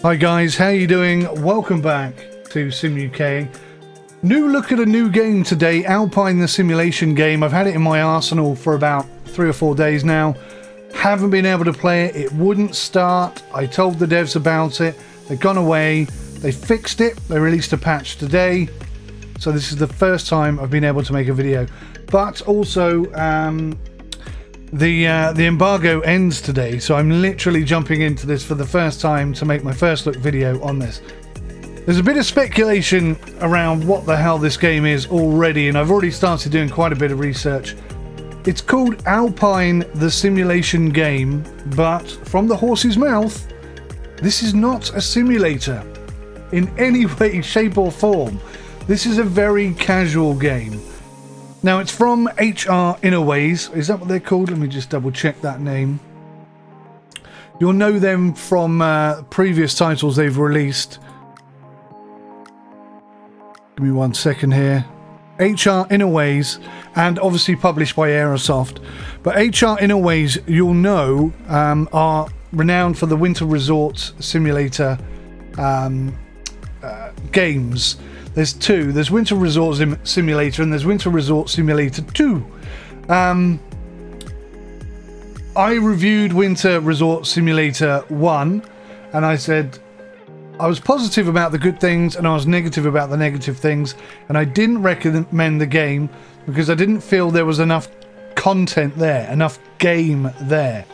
Hi guys, how you doing? Welcome back to Sim UK. New look at a new game today, Alpine the simulation game. I've had it in my arsenal for about 3 or 4 days now. Haven't been able to play it. It wouldn't start. I told the devs about it. They've gone away. They fixed it. They released a patch today. So this is the first time I've been able to make a video. But also, the embargo ends today, so I'm literally jumping into this for the first time to make my first look video on this. There's a bit of speculation around what the hell this game is already, and I've already started doing quite a bit of research. It's called Alpine the simulation game, but from the horse's mouth, this is not a simulator in any way, shape or form. This is a very casual game. Now, it's from 𝐒𝐻𝐸. Is that what they're called? Let me just double check that name. You'll know them from previous titles they've released. Give me 1 second here. 𝐒𝐻𝐸, and obviously published by Aerosoft. But 𝐒𝐻𝐸, you'll know, are renowned for the winter resort simulator games. There's two. There's Winter Resort Simulator and there's Winter Resort Simulator 2. I reviewed Winter Resort Simulator 1 and I said I was positive about the good things and I was negative about the negative things, and I didn't recommend the game because I didn't feel there was enough content there, enough game there.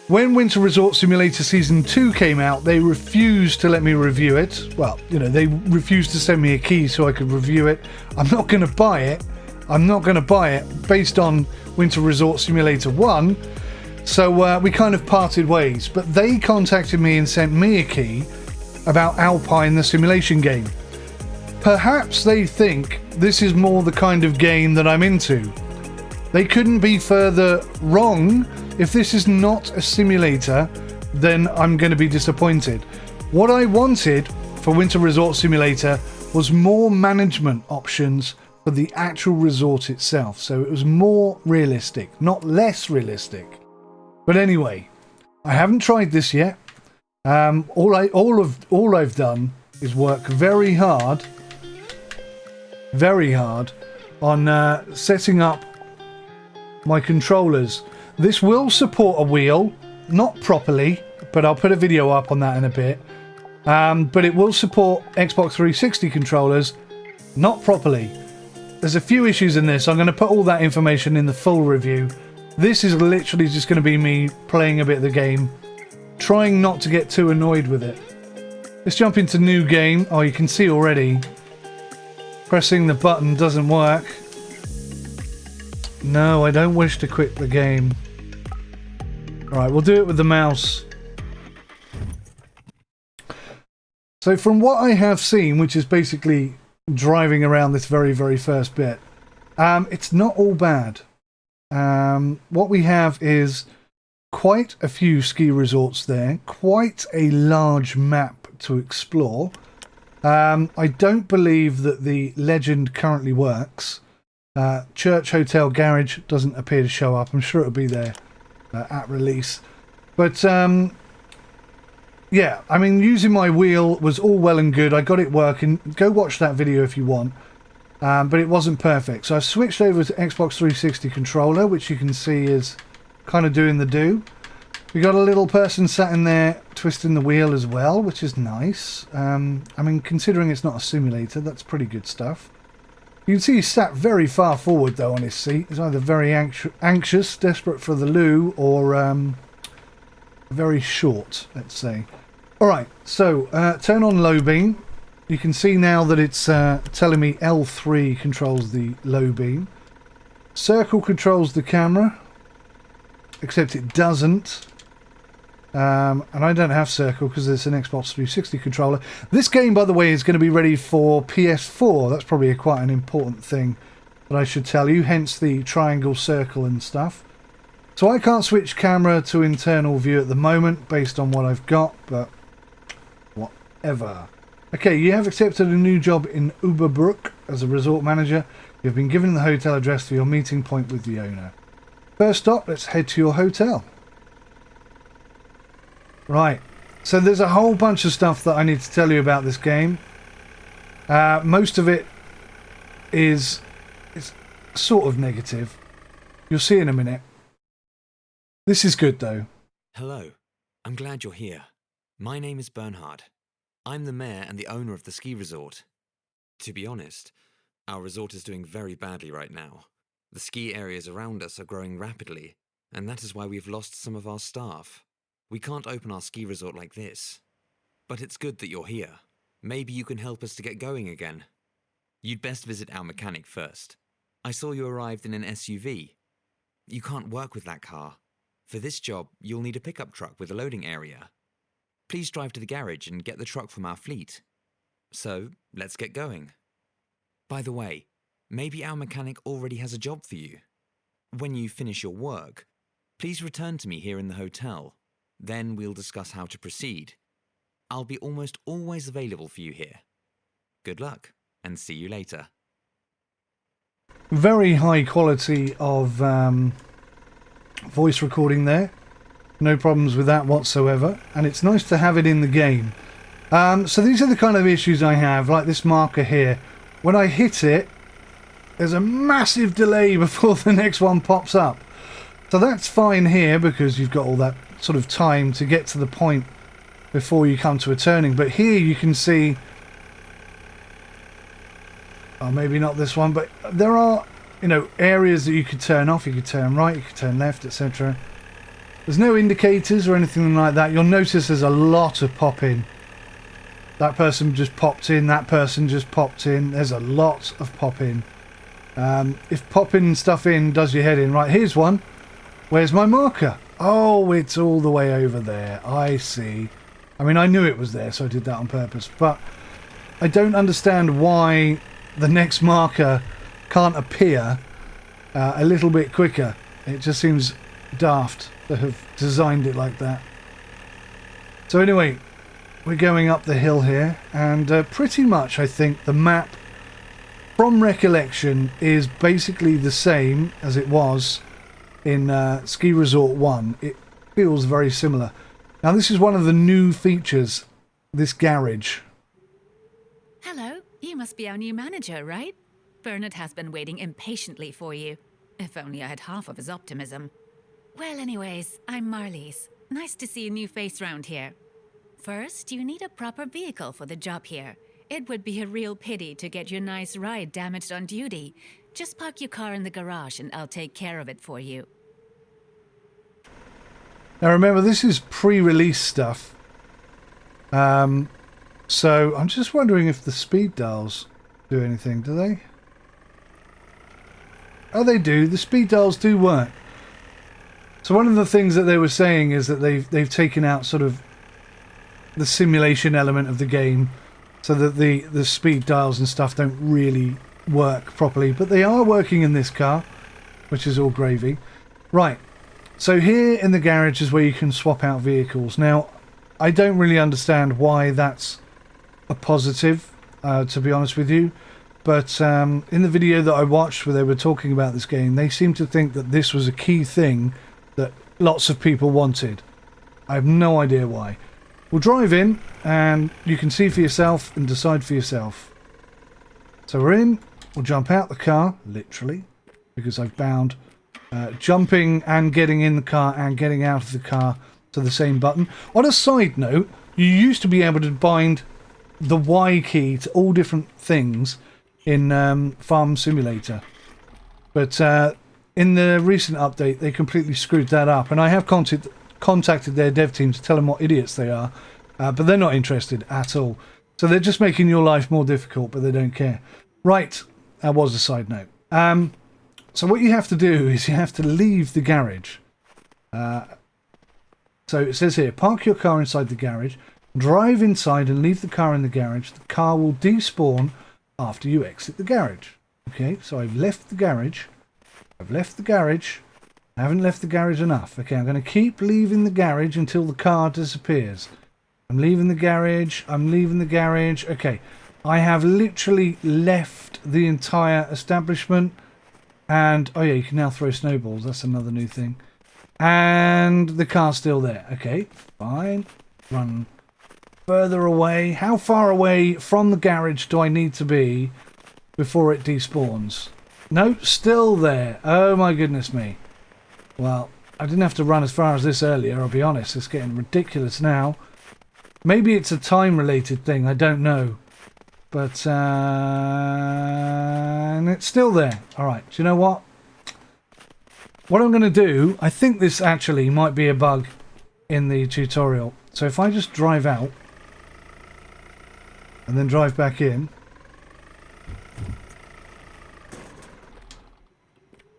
When Winter Resort Simulator Season 2 came out, they refused to let me review it. Well, you know, they refused to send me a key so I could review it. I'm not going to buy it. I'm not going to buy it based on Winter Resort Simulator 1. So we kind of parted ways. But they contacted me and sent me a key about Alpine, the simulation game. Perhaps they think this is more the kind of game that I'm into. They couldn't be further wrong. If this is not a simulator, then I'm going to be disappointed. What I wanted for Winter Resort Simulator was more management options for the actual resort itself. So it was more realistic, not less realistic. But anyway, I haven't tried this yet. All I've done is work very hard on setting up my controllers. This will support a wheel, not properly, but I'll put a video up on that in a bit. But it will support Xbox 360 controllers, not properly. There's a few issues in this. I'm going to put all that information in the full review. This is literally just going to be me playing a bit of the game, trying not to get too annoyed with it. Let's jump into new game. Oh, you can see already, pressing the button doesn't work. No, I don't wish to quit the game. Alright, we'll do it with the mouse. So from what I have seen, which is basically driving around this very, very first bit, it's not all bad. What we have is quite a few ski resorts there, quite a large map to explore. I don't believe that the legend currently works. Church Hotel Garage doesn't appear to show up. I'm sure it'll be there at release. But yeah, I mean, using my wheel was all well and good. I got it working. Go watch that video if you want. But it wasn't perfect. So I've switched over to Xbox 360 controller, which you can see is kind of doing the do. We got a little person sat in there twisting the wheel as well, which is nice. I mean, considering it's not a simulator, that's pretty good stuff. You can see he's sat very far forward though on his seat. He's either very anxious, desperate for the loo, or very short, let's say. Alright, so turn on low beam. You can see now that it's telling me L3 controls the low beam. Circle controls the camera, except it doesn't. And I don't have circle because it's an Xbox 360 controller. This game, by the way, is going to be ready for PS4. That's probably quite an important thing that I should tell you, hence the triangle, circle and stuff. So I can't switch camera to internal view at the moment based on what I've got, but whatever. Okay, you have accepted a new job in Oberbruck as a resort manager. You've been given the hotel address for your meeting point with the owner. First stop, let's head to your hotel. Right, So there's a whole bunch of stuff that I need to tell you about this game. Most of it is sort of negative. You'll see in a minute. This is good though. Hello, I'm glad you're here. My name is Bernhard. I'm the mayor and the owner of the ski resort. To be honest, our resort is doing very badly right now. The ski areas around us are growing rapidly, and that is why we've lost some of our staff. We can't open our ski resort like this. But it's good that you're here. Maybe you can help us to get going again. You'd best visit our mechanic first. I saw you arrived in an SUV. You can't work with that car. For this job, you'll need a pickup truck with a loading area. Please drive to the garage and get the truck from our fleet. So, let's get going. By the way, maybe our mechanic already has a job for you. When you finish your work, please return to me here in the hotel. Then we'll discuss how to proceed. I'll be almost always available for you here. Good luck, and see you later. Very high quality of voice recording there. No problems with that whatsoever. And it's nice to have it in the game. So these are the kind of issues I have, like this marker here. When I hit it, there's a massive delay before the next one pops up. So that's fine here because you've got all that sort of time to get to the point before you come to a turning. But here you can see, oh, maybe not this one, but there are, you know, areas that you could turn off. You could turn right, you could turn left, etc. There's no indicators or anything like that. You'll notice there's a lot of pop-in. That person just popped in, that person just popped in. There's a lot of pop-in. If popping stuff in does your head in. Right, here's one. Where's my marker? Oh, it's all the way over there. I see. I mean, I knew it was there, so I did that on purpose. But I don't understand why the next marker can't appear a little bit quicker. It just seems daft to have designed it like that. So anyway, we're going up the hill here, and pretty much I think the map, from recollection, is basically the same as it was in Ski Resort 1. It feels very similar. Now this is one of the new features, this garage. Hello, you must be our new manager, right? Bernard has been waiting impatiently for you. If only I had half of his optimism. Well, anyways, I'm Marlies. Nice to see a new face round here. First, you need a proper vehicle for the job here. It would be a real pity to get your nice ride damaged on duty. Just park your car in the garage and I'll take care of it for you. Now remember, this is pre-release stuff. So I'm just wondering if the speed dials do anything, do they? Oh, they do. The speed dials do work. So one of the things that they were saying is that they've taken out sort of the simulation element of the game, so that the speed dials and stuff don't really work properly, but they are working in this car, which is all gravy. Right, so here in the garage is where you can swap out vehicles. Now, I don't really understand why that's a positive, to be honest with you, but in the video that I watched where they were talking about this game, they seemed to think that this was a key thing that lots of people wanted. I have no idea why. We'll drive in and you can see for yourself and decide for yourself. So we're in, we'll jump out the car, literally, because I've bound jumping and getting in the car and getting out of the car to the same button. On a side note, you used to be able to bind the Y key to all different things in Farm Simulator. But in the recent update, they completely screwed that up. And I have contacted their dev team to tell them what idiots they are, but they're not interested at all. So they're just making your life more difficult, but they don't care. Right, that was a side note. So what you have to do is you have to leave the garage. So it says here, park your car inside the garage, drive inside and leave the car in the garage. The car will despawn after you exit the garage. Okay, so I've left the garage. I've left the garage. I haven't left the garage enough. Okay, I'm going to keep leaving the garage until the car disappears. I'm leaving the garage. I'm leaving the garage. Okay, I have literally left the entire establishment. And, oh yeah, you can now throw snowballs. That's another new thing. And the car's still there. Okay, fine. Run further away. How far away from the garage do I need to be before it despawns? No, still there. Oh my goodness me. Well, I didn't have to run as far as this earlier, I'll be honest. It's getting ridiculous now. Maybe it's a time-related thing, I don't know. But, and it's still there. Alright, do you know what? What I'm going to do, I think this actually might be a bug in the tutorial. So if I just drive out, and then drive back in,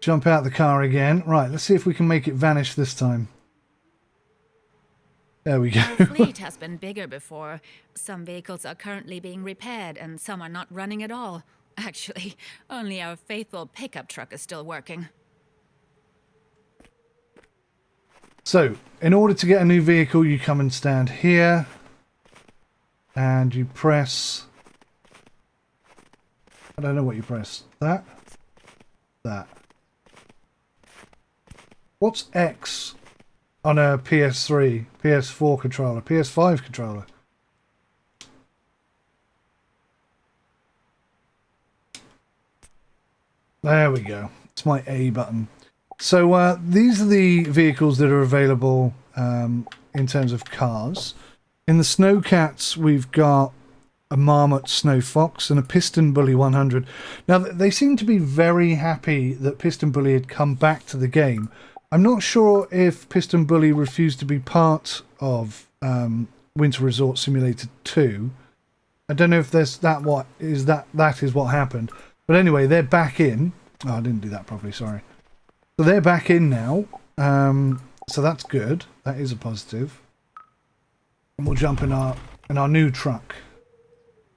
jump out the car again. Right, let's see if we can make it vanish this time. There we go. Our fleet has been bigger before. Some vehicles are currently being repaired and some are not running at all. Actually, only our faithful pickup truck is still working. So, in order to get a new vehicle, you come and stand here. And you press... I don't know what you press. That. That. What's X on a PS3, PS4 controller, PS5 controller? There we go. It's my A button. So these are the vehicles that are available in terms of cars. In the Snowcats, we've got a Marmot Snow Fox and a Piston Bully 100. Now, they seem to be very happy that Piston Bully had come back to the game. I'm not sure if Piston Bully refused to be part of Winter Resort Simulator 2. I don't know if there's that is what happened. But anyway, they're back in. Oh, I didn't do that properly, sorry. So they're back in now. So that's good. That is a positive. And we'll jump in our new truck.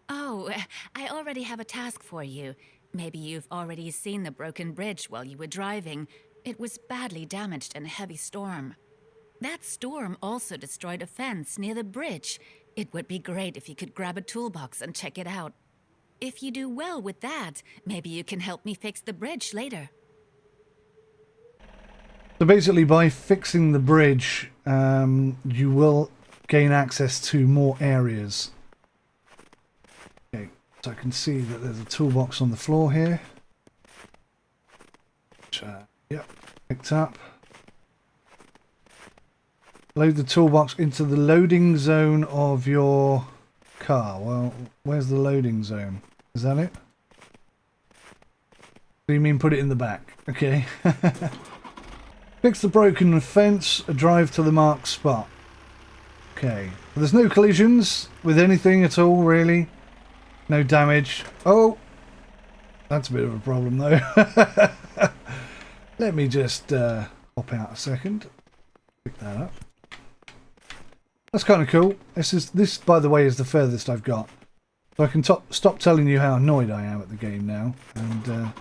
Oh, I already have a task for you. Maybe you've already seen the broken bridge while you were driving. It was badly damaged in a heavy storm. That storm also destroyed a fence near the bridge. It would be great if you could grab a toolbox and check it out. If you do well with that, maybe you can help me fix the bridge later. So basically, by fixing the bridge, you will gain access to more areas. Okay, so I can see that there's a toolbox on the floor here. Which, yep, picked up. Load the toolbox into the loading zone of your car. Well, where's the loading zone? Is that it? So you mean put it in the back? Okay. Fix the broken fence, drive to the marked spot. Okay. There's no collisions with anything at all, really. No damage. Oh! That's a bit of a problem, though. Let me just hop out a second. Pick that up. That's kind of cool. This, by the way, is the furthest I've got. So I can stop telling you how annoyed I am at the game now. And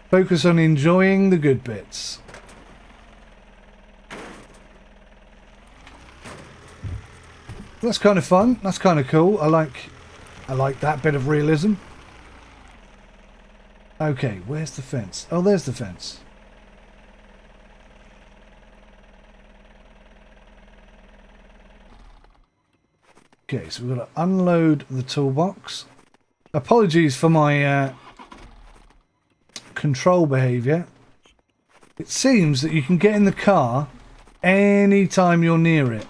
focus on enjoying the good bits. That's kind of fun. That's kind of cool. I like that bit of realism. Okay, where's the fence? Oh, there's the fence. Okay, so we've got to unload the toolbox. Apologies for my control behaviour. It seems that you can get in the car anytime you're near it.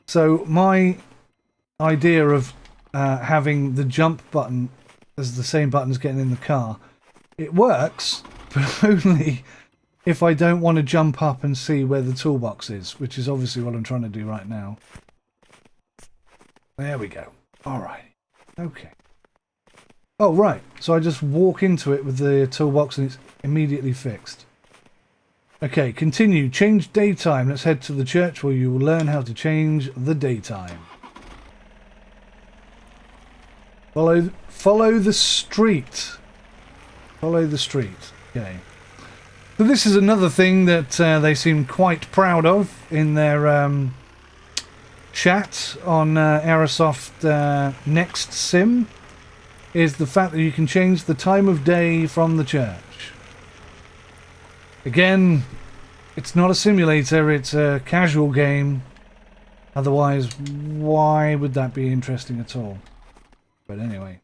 So my idea of having the jump button as the same button as getting in the car, it works, but only if I don't want to jump up and see where the toolbox is, which is obviously what I'm trying to do right now. There we go. Alright. Okay. Oh, right. So I just walk into it with the toolbox and it's immediately fixed. Okay, continue. Change daytime. Let's head to the church where you will learn how to change the daytime. Follow the street. Follow the street. Okay. So this is another thing that they seem quite proud of in their chat on Aerosoft Next Sim, is the fact that you can change the time of day from the church. Again, it's not a simulator, it's a casual game. Otherwise, why would that be interesting at all? But anyway.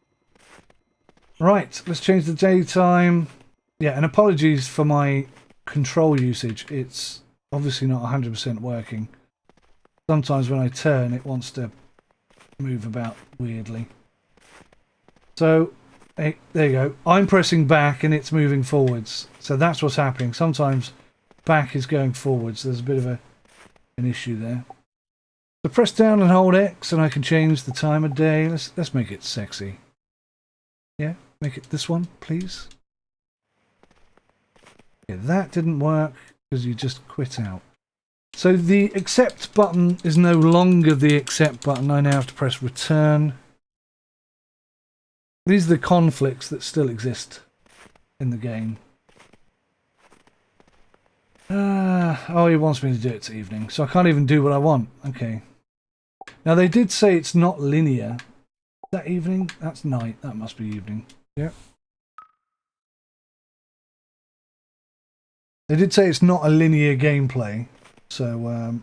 Right, let's change the daytime. Yeah, and apologies for my control usage. It's obviously not 100% working. Sometimes when I turn, it wants to move about weirdly. So, hey, there you go. I'm pressing back and it's moving forwards. So that's what's happening. Sometimes back is going forwards. There's a bit of an issue there. So press down and hold X and I can change the time of day. Let's make it sexy. Yeah, make it this one, please. Yeah, that didn't work because you just quit out. So the accept button is no longer the accept button. I now have to press return. These are the conflicts that still exist in the game. Oh, he wants me to do it to evening, so I can't even do what I want. Okay. Now they did say it's not linear. Is that evening? That's night. That must be evening. Yeah. They did say it's not a linear gameplay, so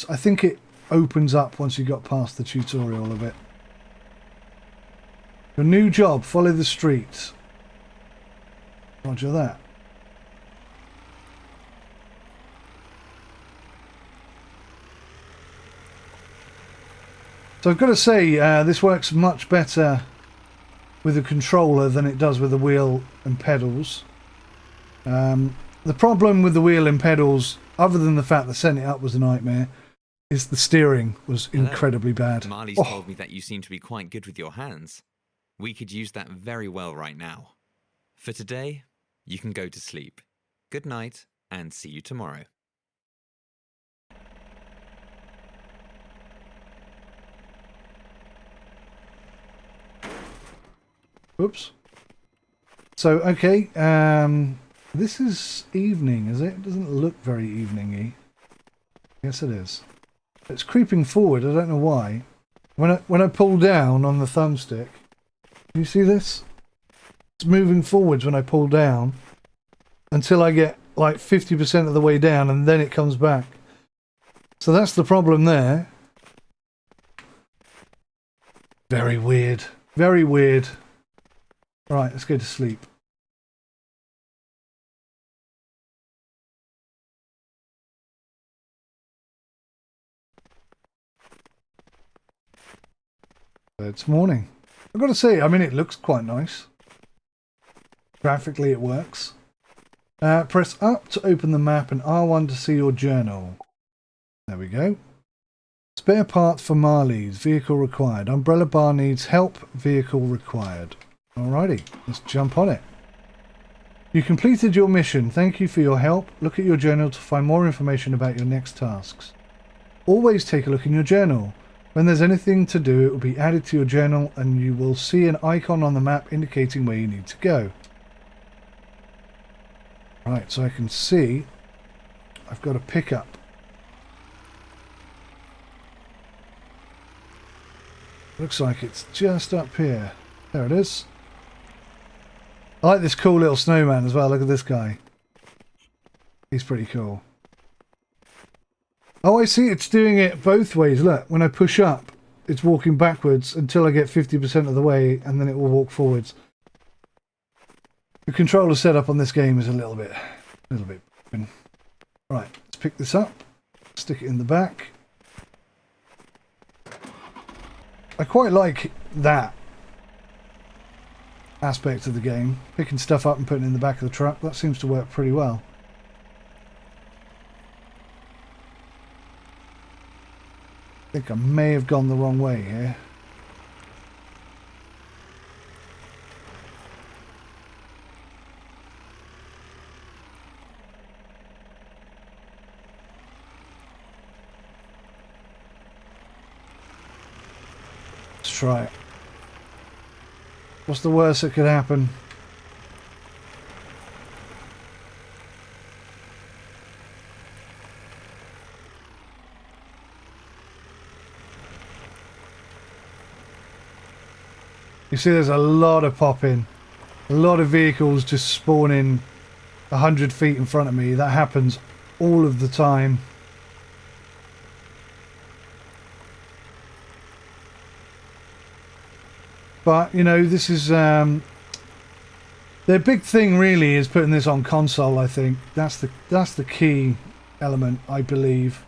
I think it opens up once you got past the tutorial a bit. Your new job, follow the streets. Roger that. So I've got to say, this works much better with a controller than it does with the wheel and pedals. The problem with the wheel and pedals, other than the fact that setting it up was a nightmare, is the steering was incredibly bad. Marley's told me that you seem to be quite good with your hands. We could use that very well right now. For today, you can go to sleep. Good night, and see you tomorrow. Oops. So, okay, this is evening, is it? It doesn't look very evening-y. Yes, it is. It's creeping forward, I don't know why. When I pull down on the thumbstick, can you see this? It's moving forwards when I pull down until I get like 50% of the way down and then it comes back. So that's the problem there. Very weird. Very weird. Right, let's go to sleep. It's morning. I've got to say, I mean, it looks quite nice. Graphically, it works. Press up to open the map and R1 to see your journal. There we go. Spare part for Marley's. Vehicle required. Umbrella bar needs help. Vehicle required. Alrighty, let's jump on it. You completed your mission. Thank you for your help. Look at your journal to find more information about your next tasks. Always take a look in your journal. When there's anything to do, it will be added to your journal and you will see an icon on the map indicating where you need to go. Right, so I can see I've got a pickup. Looks like it's just up here. There it is. I like this cool little snowman as well. Look at this guy. He's pretty cool. Oh, I see. It's doing it both ways. Look, when I push up, it's walking backwards until I get 50% of the way, and then it will walk forwards. The controller setup on this game is a little bit broken. Right, let's pick this up, stick it in the back. I quite like that aspect of the game, picking stuff up and putting it in the back of the truck. That seems to work pretty well. I think I may have gone the wrong way here. Let's try it. What's the worst that could happen? You see there's a lot of pop-in. A lot of vehicles just spawning 100 feet in front of me. That happens all of the time. But, you know, this is... their big thing really is putting this on console, I think. That's the key element, I believe.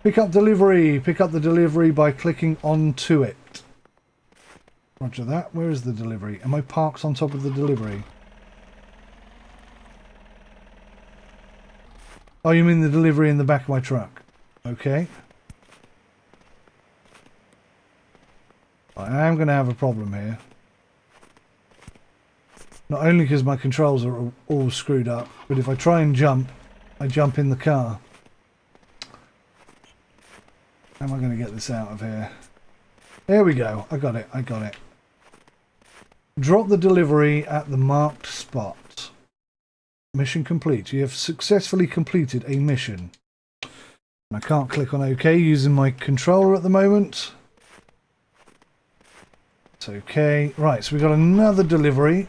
Pick up delivery. Pick up the delivery by clicking onto it. Roger that. Where is the delivery? Am I parked on top of the delivery? Oh, you mean the delivery in the back of my truck? Okay. I am going to have a problem here. Not only because my controls are all screwed up, but if I try and jump, I jump in the car. How am I going to get this out of here? There we go. I got it. I got it. Drop the delivery at the marked spot. Mission complete. You have successfully completed a mission. And I can't click on OK using my controller at the moment. It's okay. Right, so we got another delivery.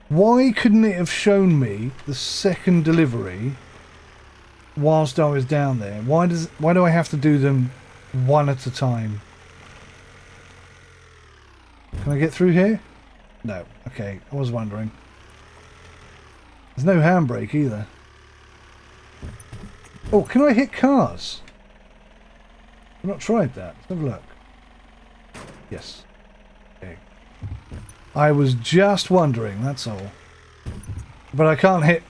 Why couldn't it have shown me the second delivery whilst I was down there? Why do I have to do them one at a time? Can I get through here? No. Okay, I was wondering. There's no handbrake either. Oh, can I hit cars? I've not tried that. Let's have a look. Yes. Okay. I was just wondering, that's all. But I can't hit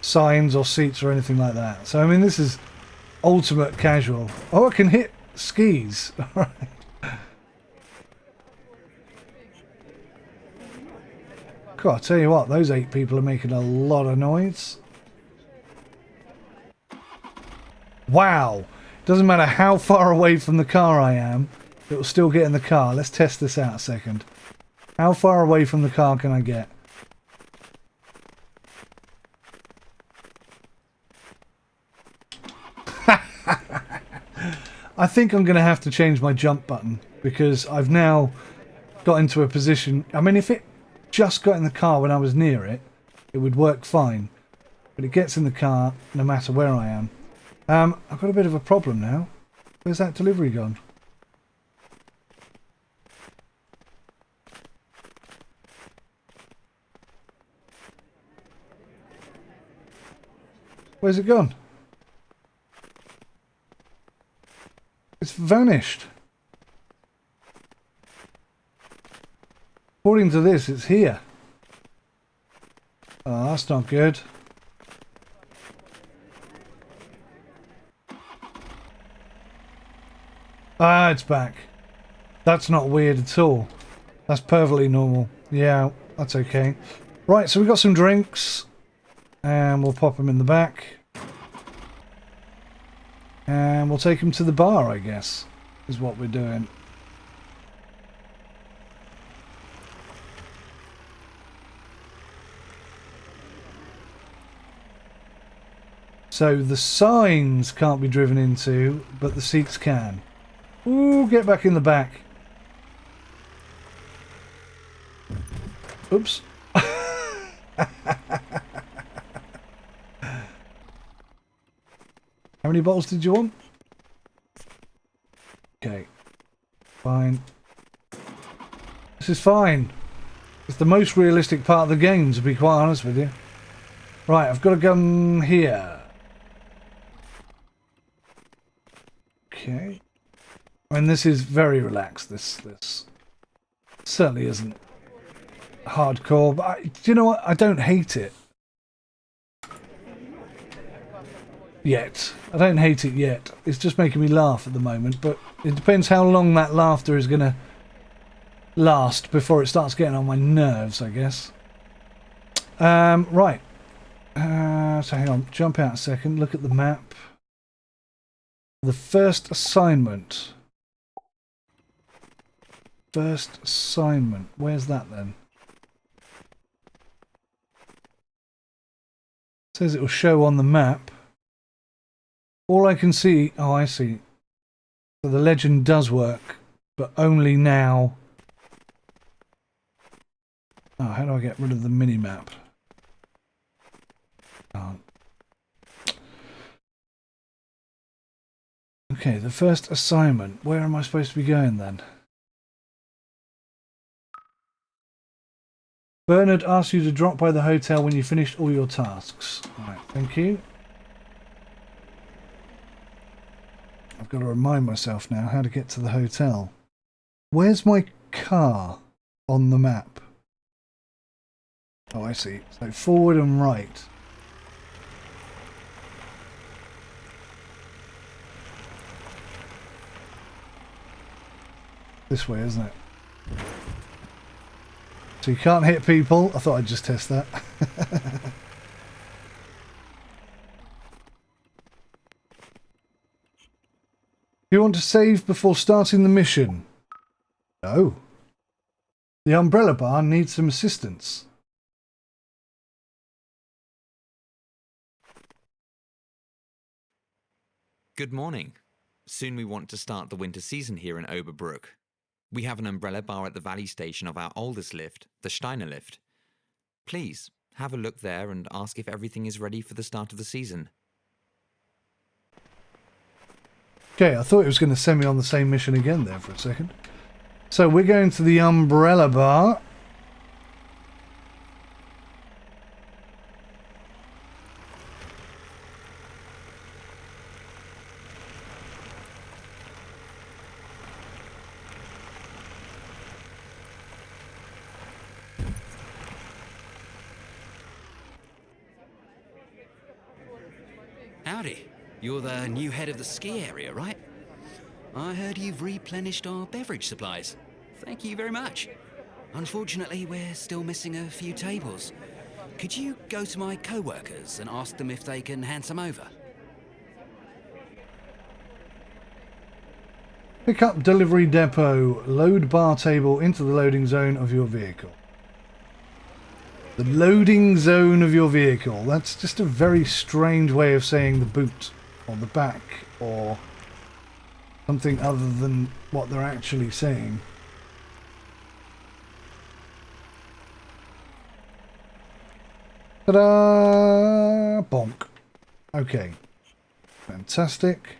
signs or seats or anything like that. So, I mean, this is ultimate casual. Oh, I can hit skis. All right. God, I'll tell you what, those 8 people are making a lot of noise. Wow. Doesn't matter how far away from the car I am, it will still get in the car. Let's test this out a second. How far away from the car can I get? I think I'm going to have to change my jump button because I've now got into a position. I mean, if it just got in the car when I was near it, it would work fine. But it gets in the car no matter where I am. I've got a bit of a problem now. Where's that delivery gone? Where's it gone? It's vanished. According to this, it's here. Oh, that's not good. Ah, it's back. That's not weird at all. That's perfectly normal. Yeah, that's okay. Right, so we've got some drinks. And we'll pop them in the back. And we'll take them to the bar, I guess, is what we're doing. So the signs can't be driven into, but the seats can. Ooh, get back in the back. Oops. How many bottles did you want? Okay. Fine. This is fine. It's the most realistic part of the game, to be quite honest with you. Right, I've got to come here. Okay. I mean, this is very relaxed. This certainly isn't hardcore, but do you know what? I don't hate it. Yet. I don't hate it yet. It's just making me laugh at the moment, but it depends how long that laughter is going to last before it starts getting on my nerves, I guess. Right. So hang on. Jump out a second. Look at the map. The first assignment. First assignment. Where's that then? It says it will show on the map. All I can see... Oh, I see. So the legend does work, but only now... Oh, how do I get rid of the mini-map? Oh. Okay, the first assignment. Where am I supposed to be going then? Bernard asked you to drop by the hotel when you finished all your tasks. Alright, thank you. I've got to remind myself now how to get to the hotel. Where's my car on the map? Oh, I see. So forward and right. This way, isn't it? So you can't hit people. I thought I'd just test that. You want to save before starting the mission? No. The umbrella bar needs some assistance. Good morning. Soon we want to start the winter season here in Oberbruck. We have an umbrella bar at the valley station of our oldest lift, the Steiner lift. Please, have a look there and ask if everything is ready for the start of the season. Okay, I thought it was going to send me on the same mission again there for a second. So we're going to the umbrella bar. Howdy. You're the new head of the ski area, right? I heard you've replenished our beverage supplies. Thank you very much. Unfortunately, we're still missing a few tables. Could you go to my co-workers and ask them if they can hand some over? Pick up delivery depot. Load bar table into the loading zone of your vehicle. The loading zone of your vehicle. That's just a very strange way of saying the boot or the back or something other than what they're actually saying. Ta-da! Bonk. Okay. Fantastic.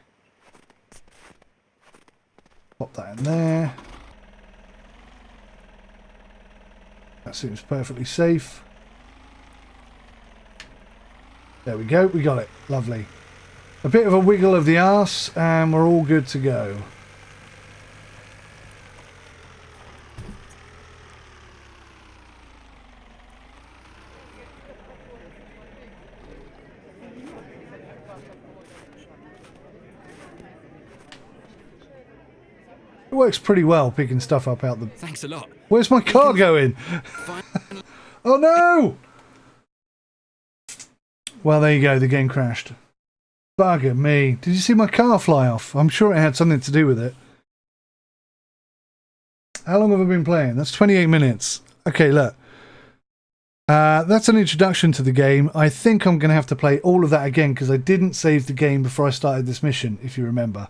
Pop that in there. That seems perfectly safe. There we go, we got it. Lovely. A bit of a wiggle of the arse and we're all good to go. It works pretty well picking stuff up out the... Thanks a lot. Where's my car going? Oh no! Well, there you go, the game crashed. Bugger me. Did you see my car fly off? I'm sure it had something to do with it. How long have I been playing? That's 28 minutes. Okay, look. That's an introduction to the game. I think I'm going to have to play all of that again because I didn't save the game before I started this mission, if you remember.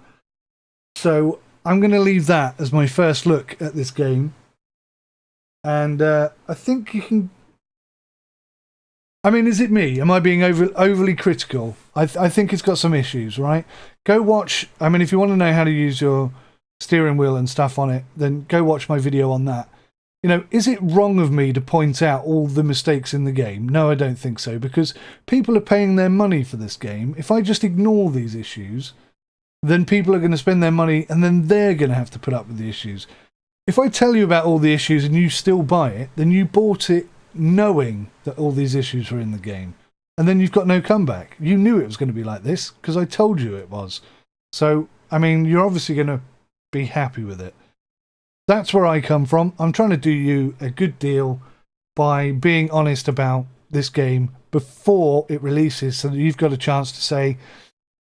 So I'm going to leave that as my first look at this game. And I think you can... I mean, is it me? Am I being overly critical? I think it's got some issues, right? Go watch... I mean, if you want to know how to use your steering wheel and stuff on it, then go watch my video on that. You know, is it wrong of me to point out all the mistakes in the game? No, I don't think so, because people are paying their money for this game. If I just ignore these issues, then people are going to spend their money and then they're going to have to put up with the issues. If I tell you about all the issues and you still buy it, then you bought it knowing that all these issues were in the game. And then you've got no comeback. You knew it was going to be like this because I told you it was. So, I mean, you're obviously going to be happy with it. That's where I come from. I'm trying to do you a good deal by being honest about this game before it releases so that you've got a chance to say,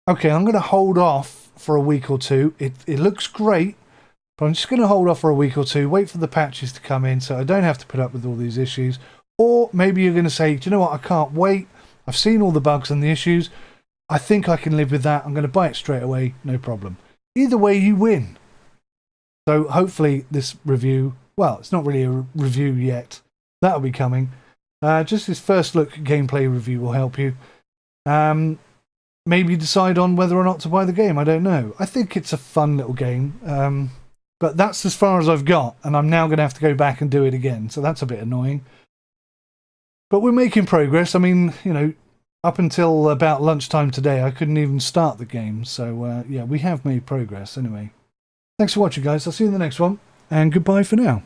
okay, I'm going to hold off for a week or two. It looks great, but I'm just going to hold off for a week or two, wait for the patches to come in so I don't have to put up with all these issues. Or maybe you're going to say, do you know what, I can't wait. I've seen all the bugs and the issues. I think I can live with that. I'm going to buy it straight away, no problem. Either way, you win. So hopefully this review, well, it's not really a review yet. That'll be coming. Just this first look gameplay review will help you. Maybe decide on whether or not to buy the game. I don't know. I think it's a fun little game. But that's as far as I've got. And I'm now going to have to go back and do it again. So that's a bit annoying. But we're making progress. I mean, you know, up until about lunchtime today, I couldn't even start the game. So, yeah, we have made progress anyway. Thanks for watching, guys. I'll see you in the next one. And goodbye for now.